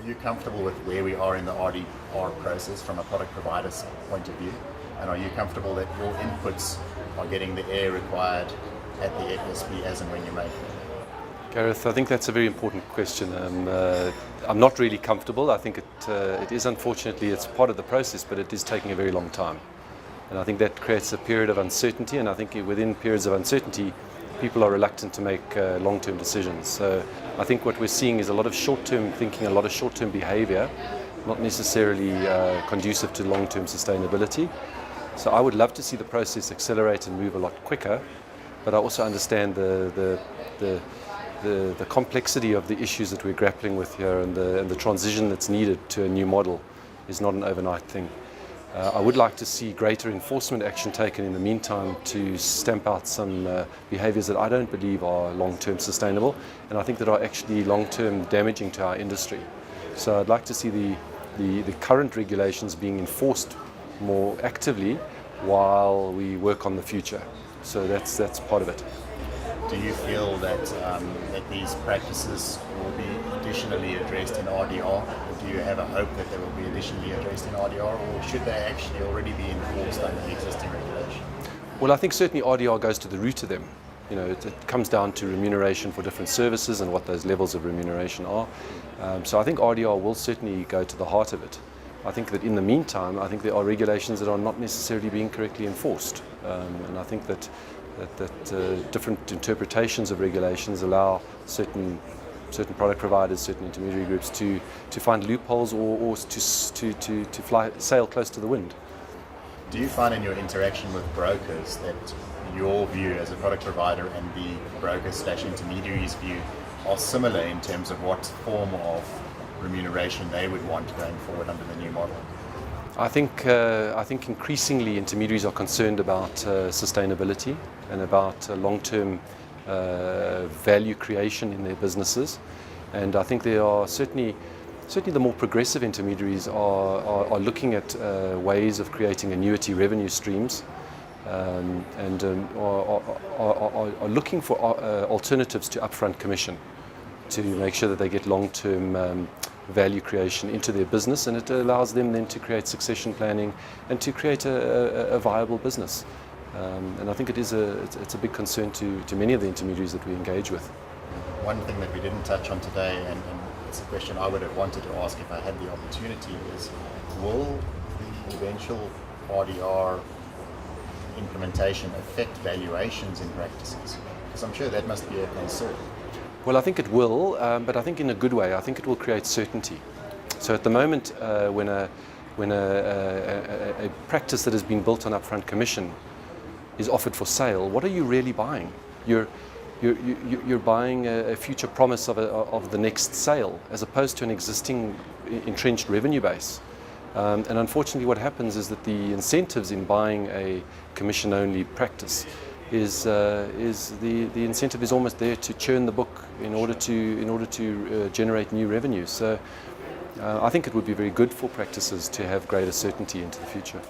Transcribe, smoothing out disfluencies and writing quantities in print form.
Are you comfortable with where we are in the RDR process from a product provider's point of view? And are you comfortable that your inputs are getting the air required at the FSP as and when you make them? Gareth, I think that's a very important question. I'm not really comfortable. I think it is, unfortunately, it's part of the process, but it is taking a very long time. And I think that creates a period of uncertainty, and I think within periods of uncertainty, people are reluctant to make long-term decisions. So I think what we're seeing is a lot of short-term thinking, a lot of short-term behavior, not necessarily conducive to long-term sustainability. So I would love to see the process accelerate and move a lot quicker, but I also understand the complexity of the issues that we're grappling with here, and the transition that's needed to a new model is not an overnight thing. I would like to see greater enforcement action taken in the meantime to stamp out some behaviours that I don't believe are long-term sustainable, and I think that are actually long-term damaging to our industry. So I'd like to see the current regulations being enforced more actively while we work on the future. So that's part of it. Do you feel that that these practices will be additionally addressed in RDR? Or do you have a hope that they will be additionally addressed in RDR, or should they actually already be enforced under the existing regulation? Well, I think certainly RDR goes to the root of them. You know, it comes down to remuneration for different services and what those levels of remuneration are. So I think RDR will certainly go to the heart of it. I think that in the meantime, I think there are regulations that are not necessarily being correctly enforced, and I think that different interpretations of regulations allow certain product providers, certain intermediary groups to find loopholes or to sail close to the wind. Do you find in your interaction with brokers that your view as a product provider and the brokers/intermediaries view are similar in terms of what form of remuneration they would want going forward under the new model? I think increasingly intermediaries are concerned about sustainability and about long-term value creation in their businesses, and I think there are certainly the more progressive intermediaries are looking at ways of creating annuity revenue streams, and are looking for alternatives to upfront commission to make sure that they get long-term value creation into their business, and it allows them then to create succession planning and to create a viable business. And I think it's a big concern to many of the intermediaries that we engage with. One thing that we didn't touch on today, and it's a question I would have wanted to ask if I had the opportunity, is will the eventual RDR implementation affect valuations in practices? Because I'm sure that must be a concern. Well, I think it will, but I think in a good way. I think it will create certainty. So at the moment, when a practice that has been built on upfront commission is offered for sale, what are you really buying? You're buying a future promise of the next sale, as opposed to an existing entrenched revenue base. And unfortunately, what happens is that the incentives in buying a commission-only practice is the incentive is almost there to churn the book in order to generate new revenue. So I think it would be very good for practices to have greater certainty into the future.